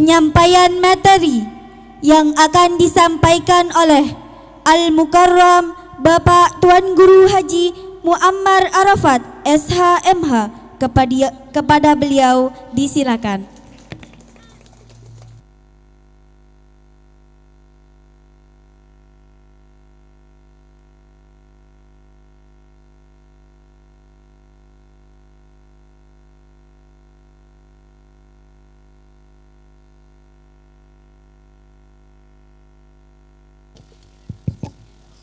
penyampaian materi yang akan disampaikan oleh Al-Mukarram Bapak Tuan Guru Haji Muammar Arafat SHMH. Kepada beliau disilakan.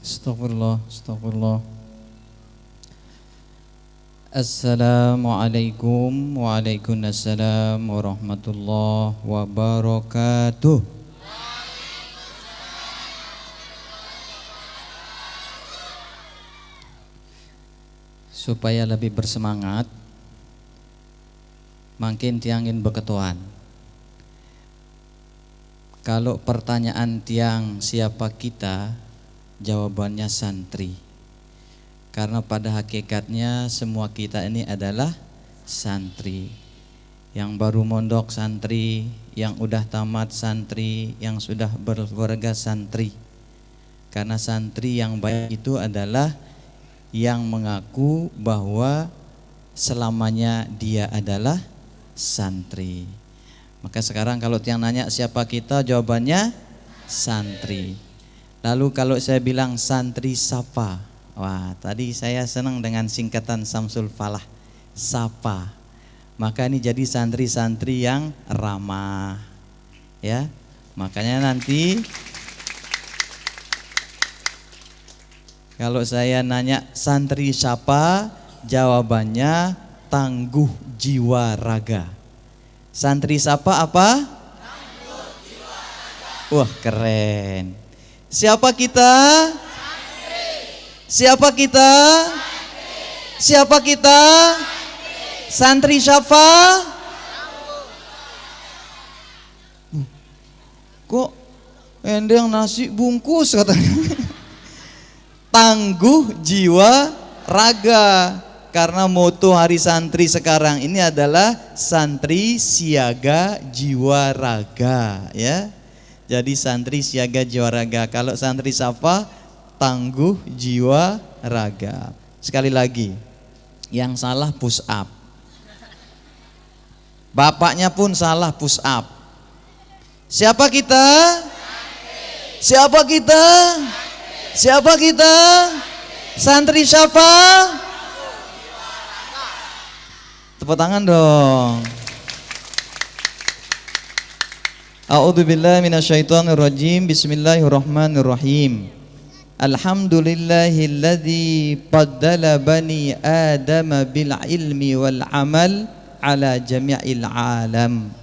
Astagfirullah, astagfirullah. Assalamualaikum waalaikumsalam warahmatullahi wabarakatuh. Supaya lebih bersemangat, makin tiangin beketuan. Kalau pertanyaan tiang siapa kita, jawabannya santri. Karena pada hakikatnya semua kita ini adalah santri. Yang baru mondok santri, yang udah tamat santri, yang sudah berkeluarga santri. Karena santri yang baik itu adalah yang mengaku bahwa selamanya dia adalah santri. Maka sekarang kalau tiang nanya siapa kita, jawabannya santri. Lalu kalau saya bilang santri sapa, wah, tadi saya senang dengan singkatan Samsul Falah, sapa. Maka ini jadi santri-santri yang ramah, ya. Makanya nanti kalau saya nanya santri siapa, jawabannya tangguh jiwa raga. Santri siapa apa? Tangguh jiwa raga. Wah, keren. Siapa kita? Siapa kita? Siapa kita? Santri siapa? Kok endang nasi bungkus katanya. Tangguh jiwa raga. Karena moto Hari Santri sekarang ini adalah santri siaga jiwa raga, ya. Jadi santri siaga jiwa raga. Kalau santri siapa? Tangguh jiwa raga. Sekali lagi, yang salah push up. Bapaknya pun salah push up. Siapa kita? Siapa kita? Siapa kita? Santri siapa? Tepuk tangan dong. A'udzubillahi minasyaitonirrajim. Bismillahirrahmanirrahim. Alhamdulillahilladzi faddala bani Adam bil ilmi wal amal ala jami'il alam.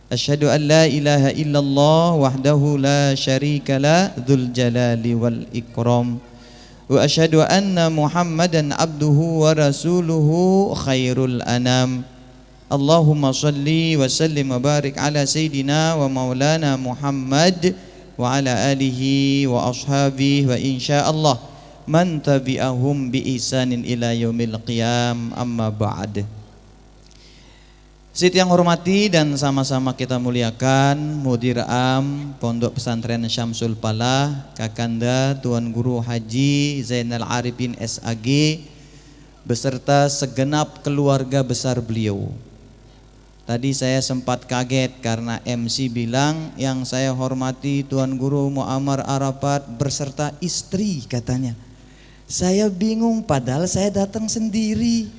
Asyhadu an la ilaha illallah wahdahu la syarika la dzul jalali wal ikram. Wa asyhadu anna Muhammadan abduhu wa rasuluhu khairul anam. Allahumma salli wa sallim wa barik ala sayyidina wa maulana Muhammad wa ala alihi wa ashabihi wa insyaallah man tabi'ahum bi ihsanin ila yaumil qiyam, amma ba'd. Siti yang hormati dan sama-sama kita muliakan Mudir Am Pondok Pesantren Syamsul Falah, Kakanda Tuan Guru Haji Zainal Arifin SAG beserta segenap keluarga besar beliau. Tadi saya sempat kaget karena MC bilang yang saya hormati Tuan Guru Muammar Arafat berserta istri katanya. Saya bingung padahal saya datang sendiri.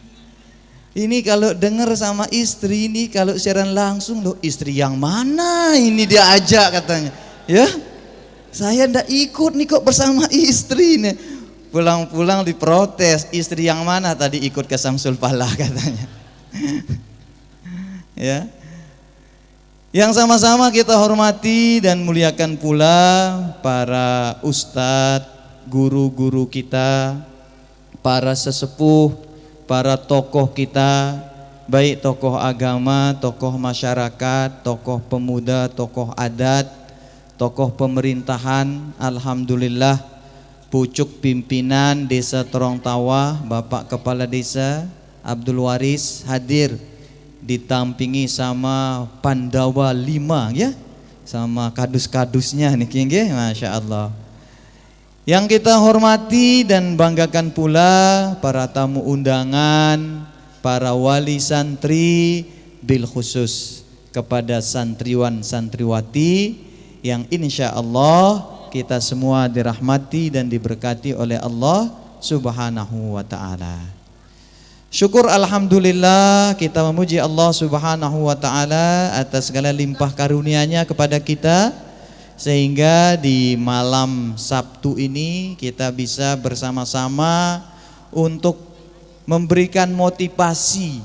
Ini kalau dengar sama istri ini, kalau siaran langsung, loh istri yang mana ini dia ajak katanya. Ya, saya ndak ikut nih kok bersama istri nih. Pulang-pulang diprotes, istri yang mana tadi ikut ke Syamsul Falah katanya. Ya, yang sama-sama kita hormati dan muliakan pula para ustadz, guru-guru kita, para sesepuh, para tokoh kita, baik tokoh agama, tokoh masyarakat, tokoh pemuda, tokoh adat, tokoh pemerintahan. Alhamdulillah, pucuk pimpinan Desa Torong Tawa, Bapak Kepala Desa Abdul Waris hadir ditampingi sama Pandawa 5 ya, sama kadus-kadusnya niki nggih, Masya Allah. Yang kita hormati dan banggakan pula para tamu undangan, para wali santri, bil khusus kepada santriwan santriwati yang insya Allah kita semua dirahmati dan diberkati oleh Allah Subhanahu wa ta'ala. Syukur alhamdulillah, kita memuji Allah Subhanahu wa ta'ala atas segala limpah karunia-Nya kepada kita, sehingga di malam Sabtu ini kita bisa bersama-sama untuk memberikan motivasi,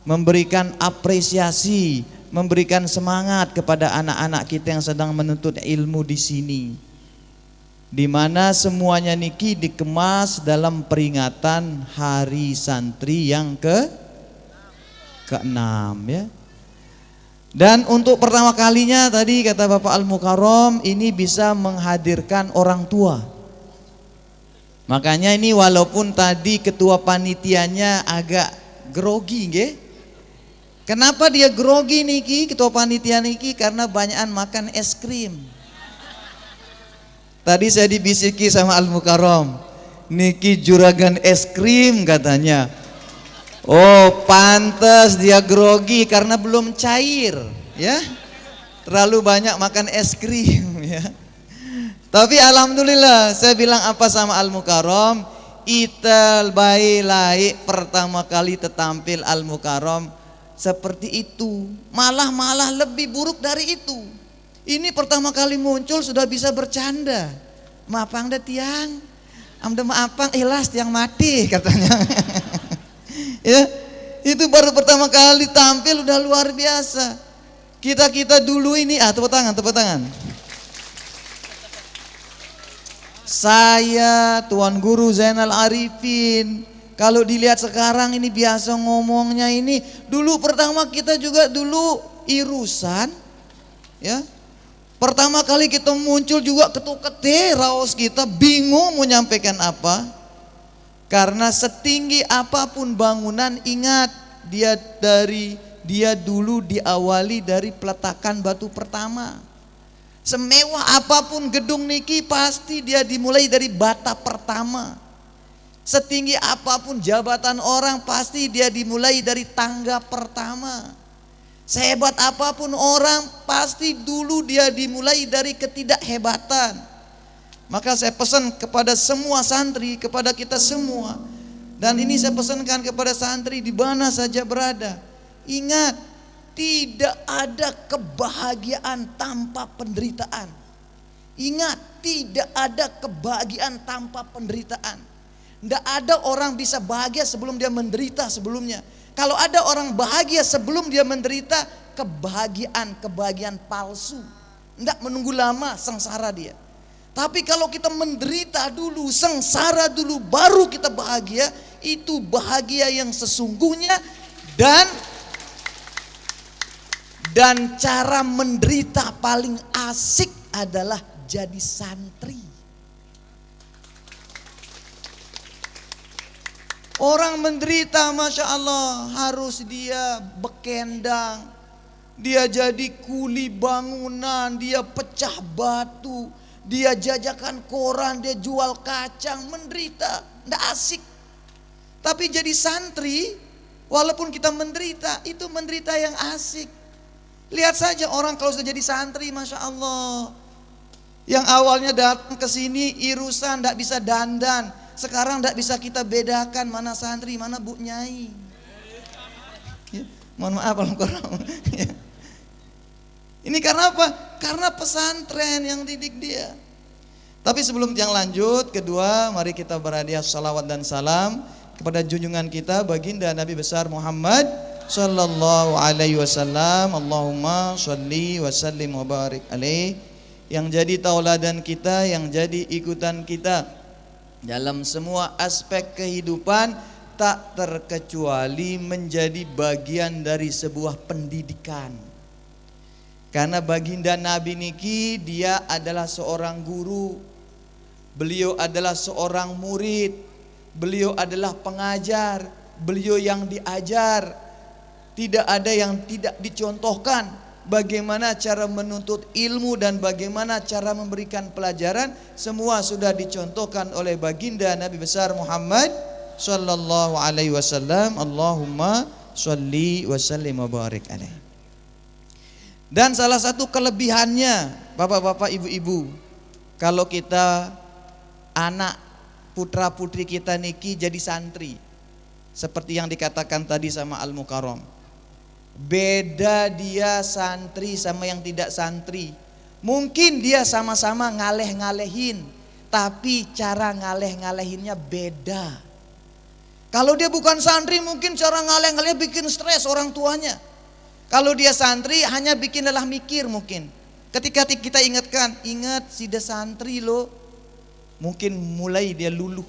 memberikan apresiasi, memberikan semangat kepada anak-anak kita yang sedang menuntut ilmu di sini, di mana semuanya niki dikemas dalam peringatan Hari Santri yang ke-6 ya. Dan untuk pertama kalinya tadi kata Bapak Al-Mukarram ini bisa menghadirkan orang tua. Makanya ini walaupun tadi ketua panitianya agak grogi nggih. Kenapa dia grogi niki ketua panitia niki? Karena banyakan makan es krim. Tadi saya dibisiki sama Al-Mukarram, niki juragan es krim katanya. Oh, pantas dia grogi karena belum cair, ya. Terlalu banyak makan es krim, ya. Tapi alhamdulillah, saya bilang apa sama Al-Mukarram, ital bayi laik pertama kali tetampil Al-Mukarram seperti itu, malah lebih buruk dari itu. Ini pertama kali muncul sudah bisa bercanda. Maafang deh tiang, amda maafang ikhlas tiang mati katanya. Ya, itu baru pertama kali tampil udah luar biasa. Kita dulu ini tepuk tangan. Saya Tuan Guru Zainal Arifin, kalau dilihat sekarang ini biasa ngomongnya ini. Dulu pertama kita juga dulu irusan, ya. Pertama kali kita muncul juga ketuk-ketik raos kita bingung mau nyampaikan apa. Karena setinggi apapun bangunan, ingat dia dulu diawali dari peletakan batu pertama. Semewah apapun gedung niki pasti dia dimulai dari bata pertama. Setinggi apapun jabatan orang pasti dia dimulai dari tangga pertama. Sehebat apapun orang pasti dulu dia dimulai dari ketidakhebatan. Maka saya pesan kepada semua santri, kepada kita semua, dan ini saya pesankan kepada santri di mana saja berada. Ingat, tidak ada kebahagiaan tanpa penderitaan. Ingat, tidak ada kebahagiaan tanpa penderitaan. Tidak ada orang bisa bahagia sebelum dia menderita sebelumnya. Kalau ada orang bahagia sebelum dia menderita, kebahagiaan palsu. Tidak menunggu lama, sengsara dia. Tapi kalau kita menderita dulu, sengsara dulu, baru kita bahagia, itu bahagia yang sesungguhnya. Dan cara menderita paling asik adalah jadi santri. Orang menderita, Masya Allah, harus dia bekendang, dia jadi kuli bangunan, dia pecah batu, dia jajakan koran, dia jual kacang, menderita, tidak asik. Tapi jadi santri, walaupun kita menderita, itu menderita yang asik. Lihat saja orang kalau sudah jadi santri, Masya Allah, yang awalnya datang ke sini irusan, tidak bisa dandan. Sekarang tidak bisa kita bedakan mana santri, mana bu nyai. Ya, mohon maaf Al-Mukarram. Ya. Ini karena apa? Karena pesantren yang didik dia. Tapi sebelum yang lanjut, kedua, mari kita berhadiah salawat dan salam kepada junjungan kita baginda Nabi besar Muhammad sallallahu alaihi wasallam. Allahumma sholli wa sallim wa barik alaih, yang jadi tauladan kita, yang jadi ikutan kita dalam semua aspek kehidupan, tak terkecuali menjadi bagian dari sebuah pendidikan. Karena baginda Nabi niki dia adalah seorang guru, beliau adalah seorang murid, beliau adalah pengajar, beliau yang diajar. tidak ada yang tidak dicontohkan. Bagaimana cara menuntut ilmu dan bagaimana cara memberikan pelajaran, semua sudah dicontohkan oleh baginda Nabi besar Muhammad sallallahu alaihi wasallam. Allahumma sholli wa sallim wa barik alaihi. Dan salah satu kelebihannya, bapak-bapak, ibu-ibu, kalau kita anak putra putri kita niki jadi santri, seperti yang dikatakan tadi sama Al-Mukarram, beda dia santri sama yang tidak santri. Mungkin dia sama-sama ngaleh-ngalehin, tapi cara ngaleh-ngalehinnya beda. Kalau dia bukan santri mungkin cara ngaleh-ngaleh bikin stres orang tuanya. Kalau dia santri hanya bikin lelah mikir mungkin. Ketika kita ingatkan, ingat si dia santri loh, mungkin mulai dia luluh.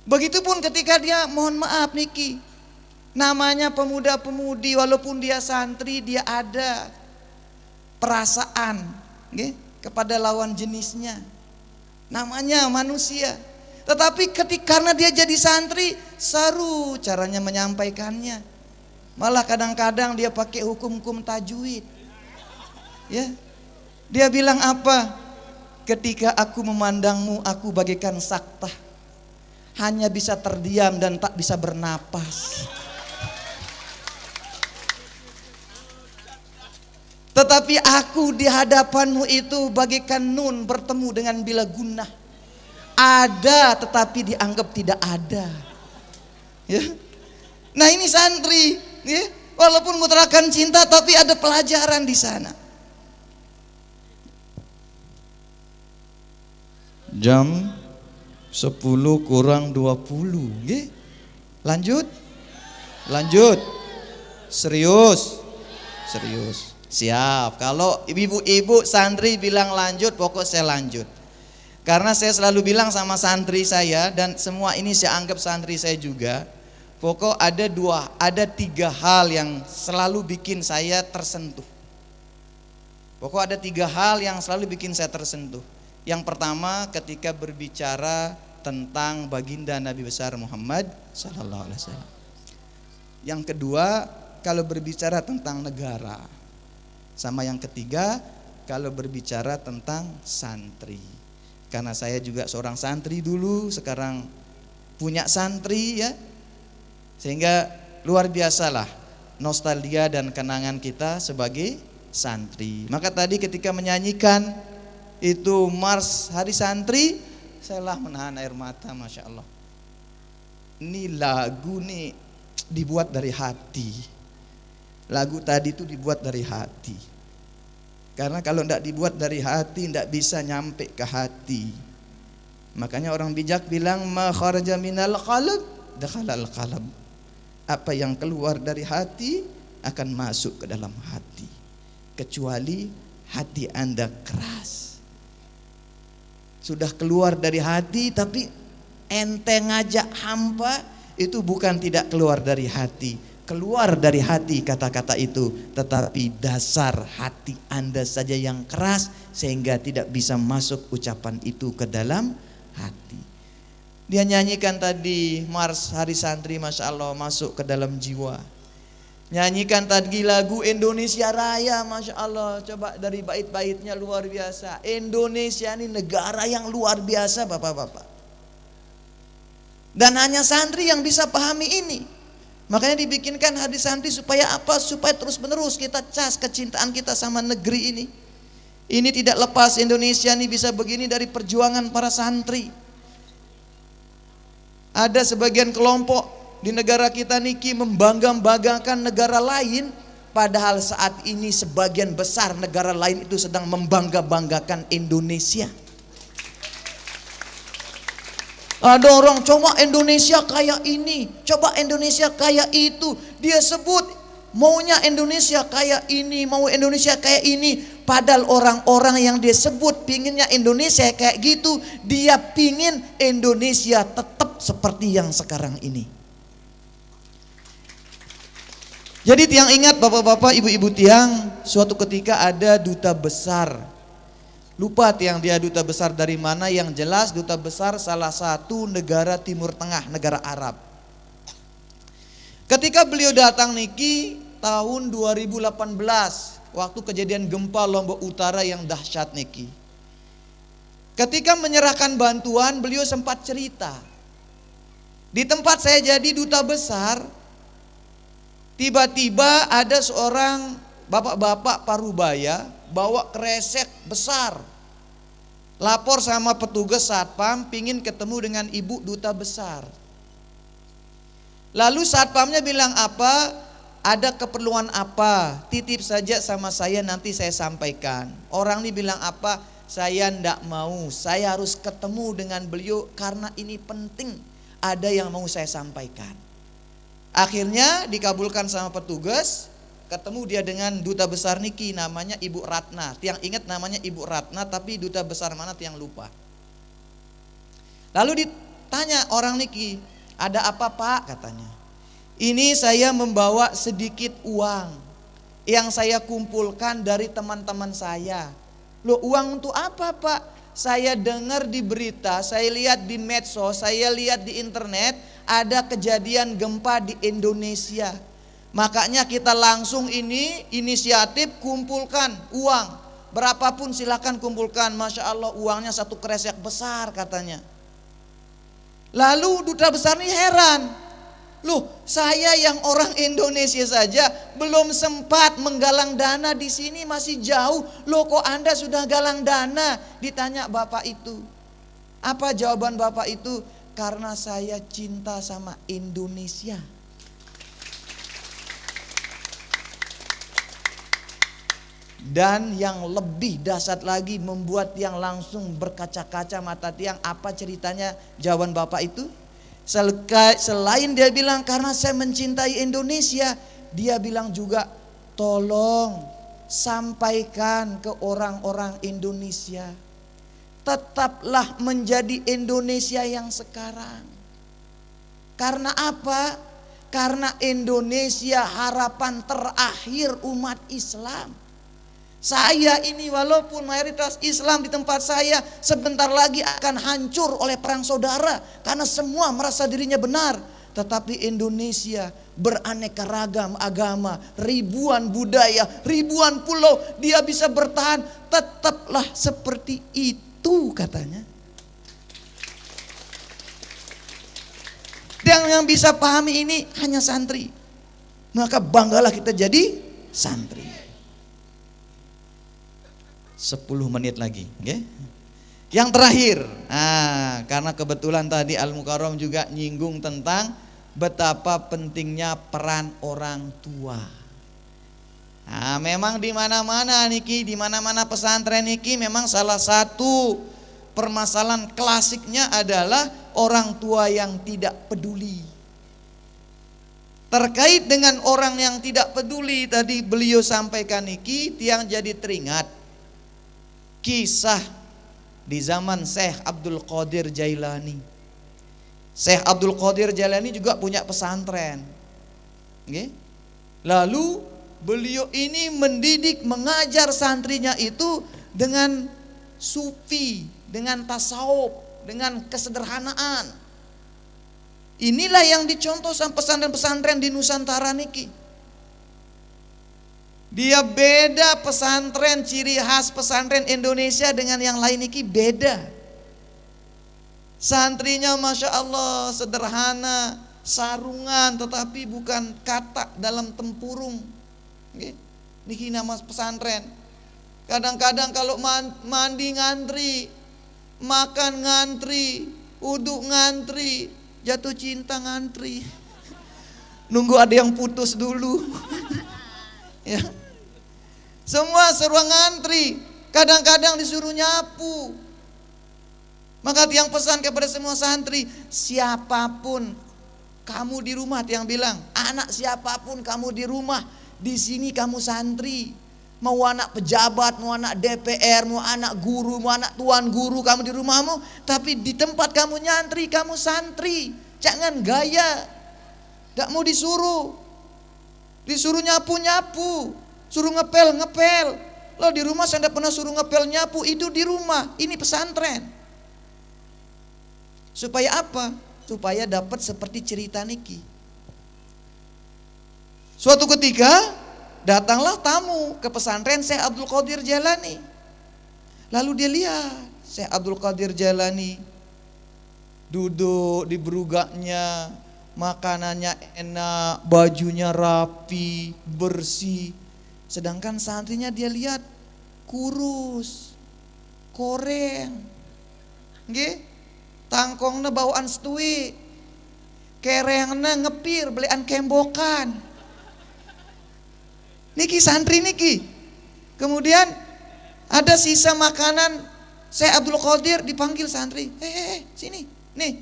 Begitupun ketika dia, mohon maaf niki, namanya pemuda-pemudi, walaupun dia santri, dia ada perasaan kepada lawan jenisnya. Namanya manusia. Tetapi karena dia jadi santri, seru caranya menyampaikannya. Malah kadang-kadang dia pakai hukum-hukum tajwid. Ya. Dia bilang apa? Ketika aku memandangmu, aku bagaikan saktah, hanya bisa terdiam dan tak bisa bernapas. Tetapi aku di hadapanmu itu bagaikan nun bertemu dengan bila gunnah. Ada tetapi dianggap tidak ada. Ya. Nah ini santri, ya. Walaupun mengutarakan cinta tapi ada pelajaran di sana. Jam 10 kurang 20, ya. Lanjut. Serius. Siap. Kalau ibu-ibu santri bilang lanjut, pokok saya lanjut. Karena saya selalu bilang sama santri saya, dan semua ini saya anggap santri saya juga. Pokok ada 3 hal yang selalu bikin saya tersentuh. Pokok ada 3 hal yang selalu bikin saya tersentuh. Yang pertama ketika berbicara tentang baginda Nabi besar Muhammad sallallahu alaihi wasallam. Yang kedua kalau berbicara tentang negara. Sama yang ketiga kalau berbicara tentang santri. Karena saya juga seorang santri dulu, sekarang punya santri ya. Sehingga luar biasalah nostalgia dan kenangan kita sebagai santri. Maka tadi ketika menyanyikan itu Mars Hari Santri, saya lah menahan air mata, Masya Allah. Ini lagu nih dibuat dari hati. Lagu tadi itu dibuat dari hati. Karena kalau tidak dibuat dari hati, tidak bisa nyampe ke hati. Makanya orang bijak bilang, ma kharaja minal qalb dakhalal qalb. Apa yang keluar dari hati akan masuk ke dalam hati. Kecuali hati Anda keras. Sudah keluar dari hati tapi ente ngajak hampa, itu bukan tidak keluar dari hati. Keluar dari hati kata-kata itu, tetapi dasar hati Anda saja yang keras sehingga tidak bisa masuk ucapan itu ke dalam hati. Dia nyanyikan tadi Mars Hari Santri, Masya Allah, masuk ke dalam jiwa. Nyanyikan tadi lagu Indonesia Raya, Masya Allah, coba dari bait-baitnya luar biasa. Indonesia ini negara yang luar biasa bapak-bapak. Dan hanya santri yang bisa pahami ini. Makanya dibikinkan Hari Santri supaya apa? Supaya terus menerus kita cas kecintaan kita sama negeri ini. Ini tidak lepas, Indonesia ini bisa begini dari perjuangan para santri. Ada sebagian kelompok di negara kita niki membangga-banggakan negara lain, padahal saat ini sebagian besar negara lain itu sedang membangga-banggakan Indonesia. Ada orang coba Indonesia kayak ini, coba Indonesia kayak itu. Dia sebut maunya Indonesia kayak ini, mau Indonesia kayak ini. Padahal orang-orang yang dia sebut pinginnya Indonesia kayak gitu, dia pingin Indonesia tetap seperti yang sekarang ini. Jadi tiang ingat bapak-bapak, ibu-ibu tiang, suatu ketika ada duta besar. Lupa tiang dia duta besar dari mana, yang jelas duta besar salah satu negara Timur Tengah, negara Arab. Ketika beliau datang niki tahun 2018, waktu kejadian gempa Lombok Utara yang dahsyat niki. Ketika menyerahkan bantuan, beliau sempat cerita. Di tempat saya jadi duta besar, tiba-tiba ada seorang bapak-bapak parubaya bawa kresek besar. Lapor sama petugas satpam, pingin ketemu dengan ibu duta besar. Lalu satpamnya bilang apa? Ada keperluan apa? Titip saja sama saya, nanti saya sampaikan. Orang ini bilang apa? Saya ndak mau, saya harus ketemu dengan beliau karena ini penting. Ada yang mau saya sampaikan. Akhirnya dikabulkan sama petugas. Ketemu dia dengan duta besar niki, namanya Ibu Ratna. Tiang ingat namanya Ibu Ratna, tapi duta besar mana tiang lupa. Lalu ditanya orang niki, ada apa Pak? Katanya. Ini saya membawa sedikit uang yang saya kumpulkan dari teman-teman saya. Loh, uang untuk apa Pak? Saya dengar di berita, saya lihat di medsos, saya lihat di internet, ada kejadian gempa di Indonesia. Makanya kita langsung ini inisiatif kumpulkan uang. Berapapun silakan kumpulkan. Masya Allah uangnya satu kresek besar katanya. Lalu duta besar ini heran. Loh, saya yang orang Indonesia saja belum sempat menggalang dana, di sini masih jauh. Loh, kok Anda sudah galang dana? Ditanya bapak itu. Apa jawaban bapak itu? Karena saya cinta sama Indonesia. Dan yang lebih dahsyat lagi, membuat tiang langsung berkaca-kaca mata tiang. Apa ceritanya jawaban bapak itu? Selain dia bilang karena saya mencintai Indonesia, dia bilang juga tolong sampaikan ke orang-orang Indonesia, tetaplah menjadi Indonesia yang sekarang. Karena apa? Karena Indonesia harapan terakhir umat Islam. Saya ini walaupun mayoritas Islam di tempat saya, sebentar lagi akan hancur oleh perang saudara karena semua merasa dirinya benar. Tetapi Indonesia beraneka ragam agama, ribuan budaya, ribuan pulau, dia bisa bertahan. Tetaplah seperti itu katanya. Dan yang bisa pahami ini hanya santri. Maka banggalah kita jadi santri. 10 menit lagi, okay? Yang terakhir, karena kebetulan tadi Al Mukarram juga nyinggung tentang betapa pentingnya peran orang tua. Memang di mana-mana niki, di mana-mana pesantren niki, memang salah satu permasalahan klasiknya adalah orang tua yang tidak peduli. Terkait dengan orang yang tidak peduli, tadi beliau sampaikan niki, tiang jadi teringat kisah di zaman Syekh Abdul Qadir Jailani. Syekh Abdul Qadir Jailani juga punya pesantren. Okay? Lalu beliau ini mendidik, mengajar santrinya itu dengan sufi, dengan tasawuf, dengan kesederhanaan. Inilah yang dicontoh sama pesantren-pesantren di Nusantara niki. Dia beda pesantren, ciri khas pesantren Indonesia dengan yang lain niki beda. Santrinya Masya Allah sederhana, sarungan tetapi bukan katak dalam tempurung. Niki nama pesantren. Kadang-kadang kalau mandi ngantri, makan ngantri, uduk ngantri, jatuh cinta ngantri. Nunggu ada yang putus dulu. Ya. Semua suruh ngantri, kadang-kadang disuruh nyapu. Maka tiang pesan kepada semua santri, siapapun kamu di rumah, tiang bilang, anak siapapun kamu di rumah, di sini kamu santri. Mau anak pejabat, mau anak DPR, mau anak guru, mau anak tuan guru, kamu di rumahmu, tapi di tempat kamu nyantri, kamu santri. Jangan gaya. Gak mau disuruh nyapu-nyapu, suruh ngepel. Loh, di rumah saya tidak pernah suruh ngepel nyapu, itu di rumah, ini pesantren. Supaya apa? Supaya dapat seperti cerita niki. Suatu ketika datanglah tamu ke pesantren Syekh Abdul Qadir Jailani. Lalu dia lihat Syekh Abdul Qadir Jailani duduk di berugaknya, makanannya enak, bajunya rapi, bersih. Sedangkan santrinya dia lihat kurus, koreng, nggih, tangkongna bawaan setui, kerengna ngepir, belian kembokan. Niki santri niki. Kemudian ada sisa makanan Syekh Abdul Qadir, dipanggil santri, sini, nih,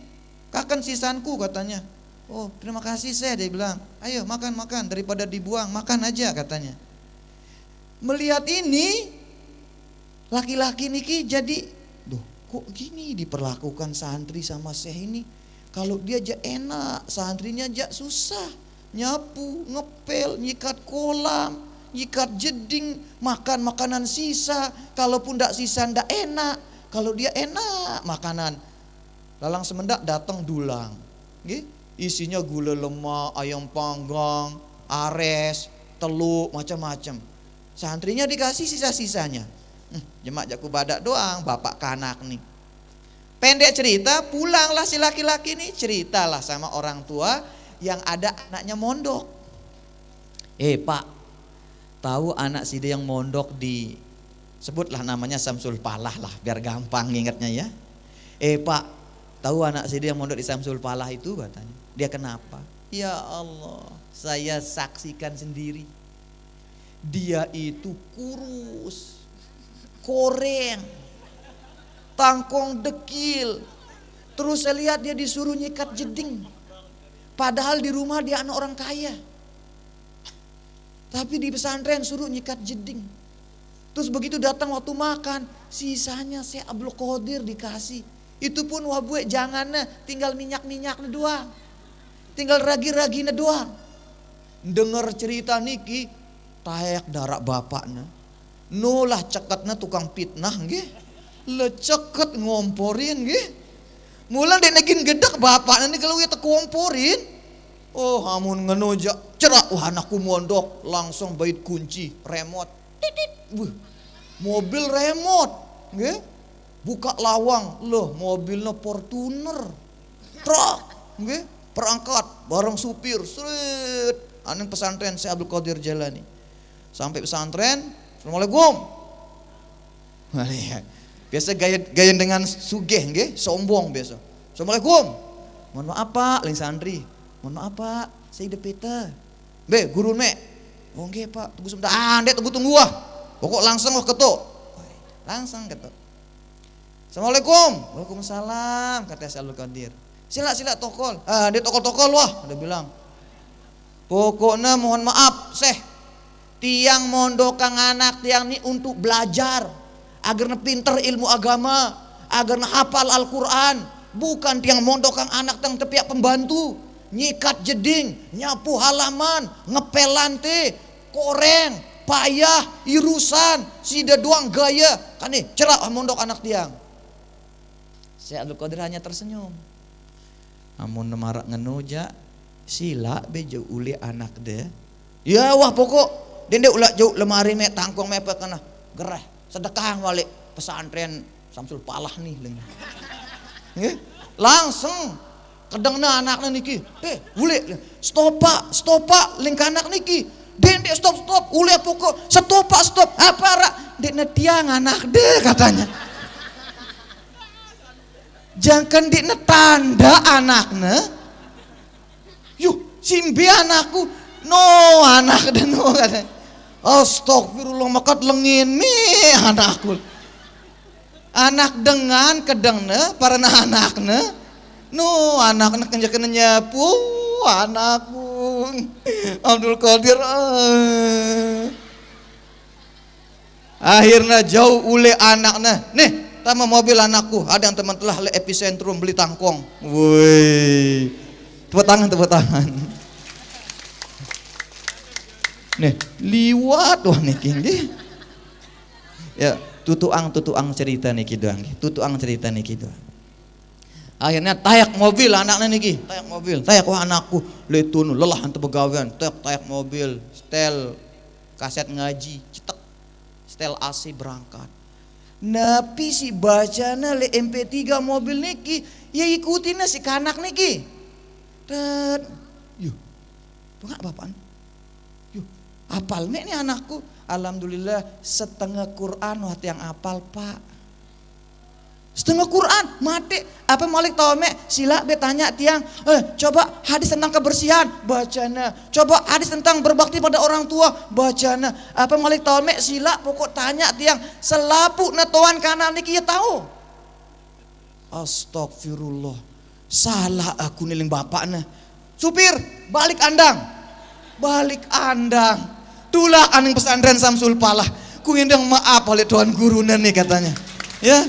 kakan sisanku katanya. Oh terima kasih Syekh, dia bilang, ayo makan daripada dibuang, makan aja katanya. Melihat ini, laki-laki niki jadi, duh kok gini diperlakukan santri sama Syekh ini. Kalau dia aja enak, santrinya aja susah, nyapu, ngepel, nyikat kolam, nyikat jeding, makan makanan sisa. Kalaupun ndak sisa ndak enak, kalau dia enak makanan. Lalang semendak datang dulang, nggih, isinya gula lemak, ayam panggang, ares, telur, macam-macam. Santrinya dikasih sisa-sisanya. Jemak jaku badak doang, bapak kanak nih. Pendek cerita, pulanglah si laki-laki nih, ceritalah sama orang tua yang ada anaknya mondok. Pak, tahu anak si dia yang mondok di, sebutlah namanya Samsul Palah lah, biar gampang ingatnya ya. Pak, tahu anak si dia yang mondok di Samsul Palah itu katanya. Dia kenapa? Ya Allah, saya saksikan sendiri. Dia itu kurus, koreng, tangkong dekil. Terus saya lihat dia disuruh nyikat jeding. Padahal di rumah dia anak orang kaya. Tapi di pesantren suruh nyikat jeding. Terus begitu datang waktu makan, sisanya Syekh Abdul Qadir dikasih. Itu pun wabue jangannya tinggal minyak-minyaknya doang. Tinggal ragi-raginya doang. Dengar cerita niki, tayak darak bapaknya. Nolah cekatnya tukang fitnah nggih. Leceket ngomporin nggih. Mula dia naikin gedak bapaknya nih kalau dia komporin. Oh amun ngenojak cerak, wah anakku mondok, langsung bait kunci, remote. Titit. Mobil remote, nggih. Buka lawang, loh mobilnya Fortuner. Truk, nggih, perangkat bareng supir, seret. Anin pesantren Syekh Abdul Qadir Jailani. Sampai pesantren, Assalamualaikum. Biasa gaya dengan sugih nggih, sombong biasa. Assalamualaikum. Mohon maaf Pak, lain santri. Mohon maaf Pak, saya ide peta. Guru me. Oh nggih Pak, tunggu sebentar. Ndek tunggu wah. Pokok langsung wah ketuk. Langsung ketuk. Assalamualaikum. Waalaikumsalam, kata Syekh Abdul Qadir. Sila tokol. Dia tokol-tokol wah, ada bilang. Pokoknya mohon maaf, Syekh. Tiang mondokang anak tiang ini untuk belajar agar pinter ilmu agama, agar hafal Al-Quran. Bukan tiang mondokang anak tiang tepiak pembantu, nyikat jeding, nyapu halaman, ngepel lantai, koreng, payah, irusan, sida doang gaya. Kan nih cerak mondok anak tiang. Syekh Abdul Qadir hanya tersenyum. Amun nemarak ngenoja, sila bejo uli anak de. Ya wah pokok dende ulah jauh lemari me tangkong me apa kana gerah sedekah balik pesantren Samsul Palah nih lagi. Langsung kedengna anaknya niki. Uli stopa link anak niki. Dende stop uli pokok stop apa rak dene tiang anak de katanya. Jangan dene tanda anaknya. Yuh simbi anakku. No anak dan no katanya. Astagfirullah makat lengin nih anakku. Anak dengan kedengna para anaknya. No anaknya kenjakan nyapu anakku. Abdul Qadir. Akhirnya jauh ule anaknya. Nih tama mobil anakku. Ada yang teman telah le epicentrum beli tangkong. Woi. Tepuk tangan. Nih, liwat wah niki nggih. Ya, tutuang cerita niki doang. Tutuang cerita niki doang. Akhirnya tayak mobil anaknya niki, tayak mobil, tayak wah anakku, letun lelah hantu begawean, tayak mobil, setel kaset ngaji, cetek, setel AC berangkat. Napi si bacana le MP3 mobil niki, ya ikutin si kanak niki. Dan, yuk, bengak bapaan, yuk, apal nih anakku, alhamdulillah setengah Quran wah yang apal pak. Setengah Quran mati apa malik tahu mek sila betanya tiang coba hadis tentang kebersihan bacana, coba hadis tentang berbakti pada orang tua bacana, apa malik tahu mek sila pokok tanya tiang selapu netoan kanan niki ya tahu. Astagfirullah, salah aku niling bapaknya. Supir balik andang tulah aning pesantren Samsul Palah ku ngundang maaf oleh tuan guruna nih katanya ya.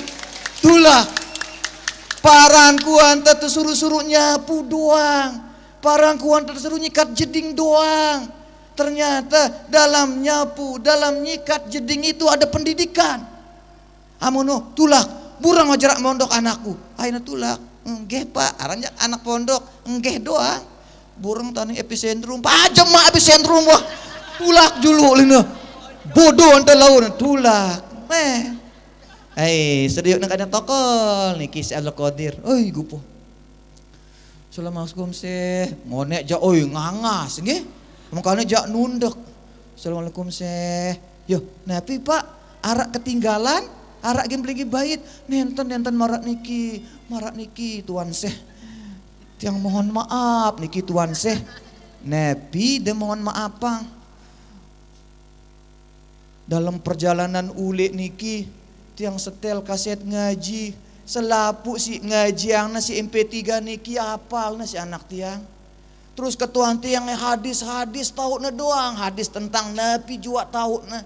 Tulah parangkuan suruh nyapu doang, parangkuan suruh nyikat jeding doang. Ternyata dalam nyapu, dalam nyikat jeding itu ada pendidikan. Amono tulak burang wajarak mondok anakku. Aina tulak enggeh pak, aranya anak pondok enggeh doang. Burang tani epicentrum, pajam mak epicentrum wah. Tulak dulu lina. Bodoh anta laun tulak. Serius nak ada tokol niki si Abdul Qadir. Oi gupo. Assalamualaikum seh. Ngonek ja oi ngangas nggih. Mangkane ja nundek. Assalamualaikum seh. Yo, napi Pak, arak ketinggalan, arak gemblengi bait. Nenten marak niki tuan seh. Tiang mohon maaf niki tuan seh. Napi de mohon maaf pang. Dalam perjalanan ulik niki tiang setel kaset ngaji selapu si ngaji yang nasi MP3 niki apal nasi anak tiang. Terus ketuan tiang hadis tahu na doang, hadis tentang nabi jua tahu na.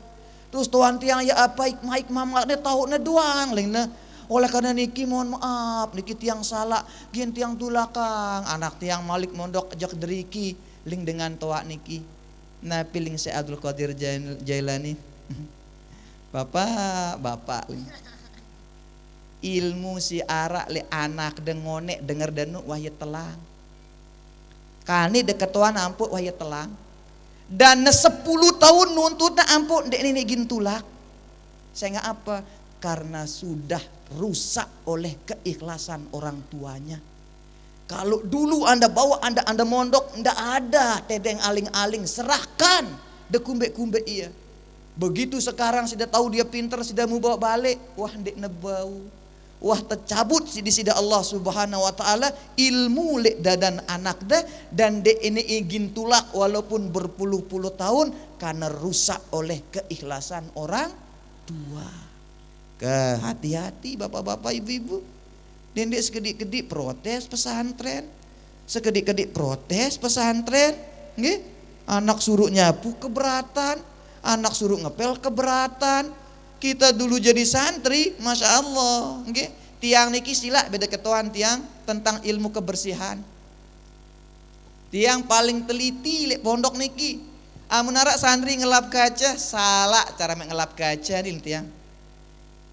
Terus tuan tiang ya apa hikmah mamaknya tahu na doang lain na. Oleh karena niki mohon maaf niki tiang salah gin tiang tulakang anak tiang Malik mondok ajak deriki ling dengan toa niki napi ling si Abdul Qadir Jailani. Bapak ilmu si arak le anak dengonek denger denu wahya telang kani deketuan ampuk wahya telang dan 10 tahun nuntutna ampuk dek ini gintulak saya nggak apa karena sudah rusak oleh keikhlasan orang tuanya. Kalau dulu anda bawa anda mondok ndak ada tedeng aling-aling serahkan dekumbe-kumbe iya. Begitu sekarang sudah tahu dia pintar, sudah mau bawa balik, wah ndek nebau. Wah tercabut di sida Allah Subhanahu wa taala ilmu lek dadan anak dah dan dek ini ingin tulak walaupun berpuluh-puluh tahun karena rusak oleh keikhlasan orang tua. Hati-hati bapak-bapak ibu-ibu. Dan dek sekedik-kedik protes pesantren. Sekedik-kedik protes pesantren, nggih. Anak suruh nyapu keberatan. Anak suruh ngepel keberatan. Kita dulu jadi santri, masya Allah, okay? Tiang niki sila beda ketuan tiang tentang ilmu kebersihan. Tiang paling teliti lek pondok niki. Amunara santri ngelap kaca salah cara ngelap kaca nih tiang.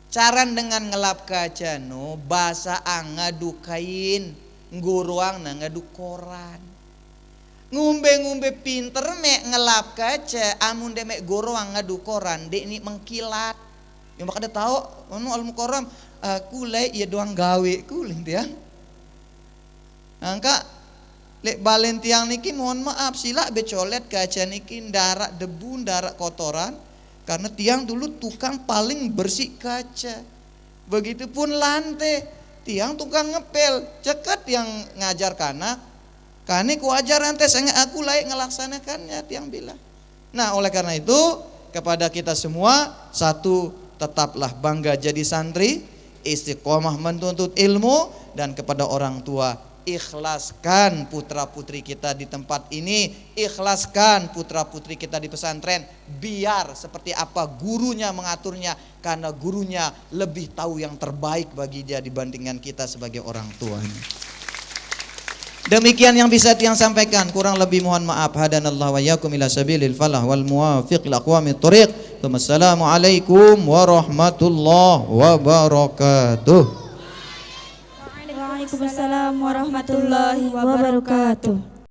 Cara dengan ngelap kaca no bahasa ngadu kain, nguruang ngadu koran. Ngumbe pinter mek ngelap kaca amun de mek goroang ngadu koran dek ni mengkilat yang bakal tahu anu al mukarram kulai ia doang gawe kuling tiang angka lek balen tiang niki mohon maaf sila becolet kaca niki ndarak debu ndarak kotoran karena tiang dulu tukang paling bersih kaca. Begitupun lantai tiang tukang ngepel cekat yang ngajar kanak kani ku ajar nanti saya aku layak ngelaksanakannya tiang bilang. Nah oleh karena itu kepada kita semua satu tetaplah bangga jadi santri, istiqomah menuntut ilmu dan kepada orang tua ikhlaskan putra putri kita di tempat ini, ikhlaskan putra putri kita di pesantren biar seperti apa gurunya mengaturnya karena gurunya lebih tahu yang terbaik bagi dia dibandingkan kita sebagai orang tuanya. Demikian yang bisa tiang sampaikan, kurang lebih mohon maaf. Hadanallahu wa iyyakum ila sabilil falah wal muwafiq li aqwamit thoriq. Wassalamualaikum warahmatullahi wabarakatuh. Waalaikumsalam warahmatullahi wabarakatuh.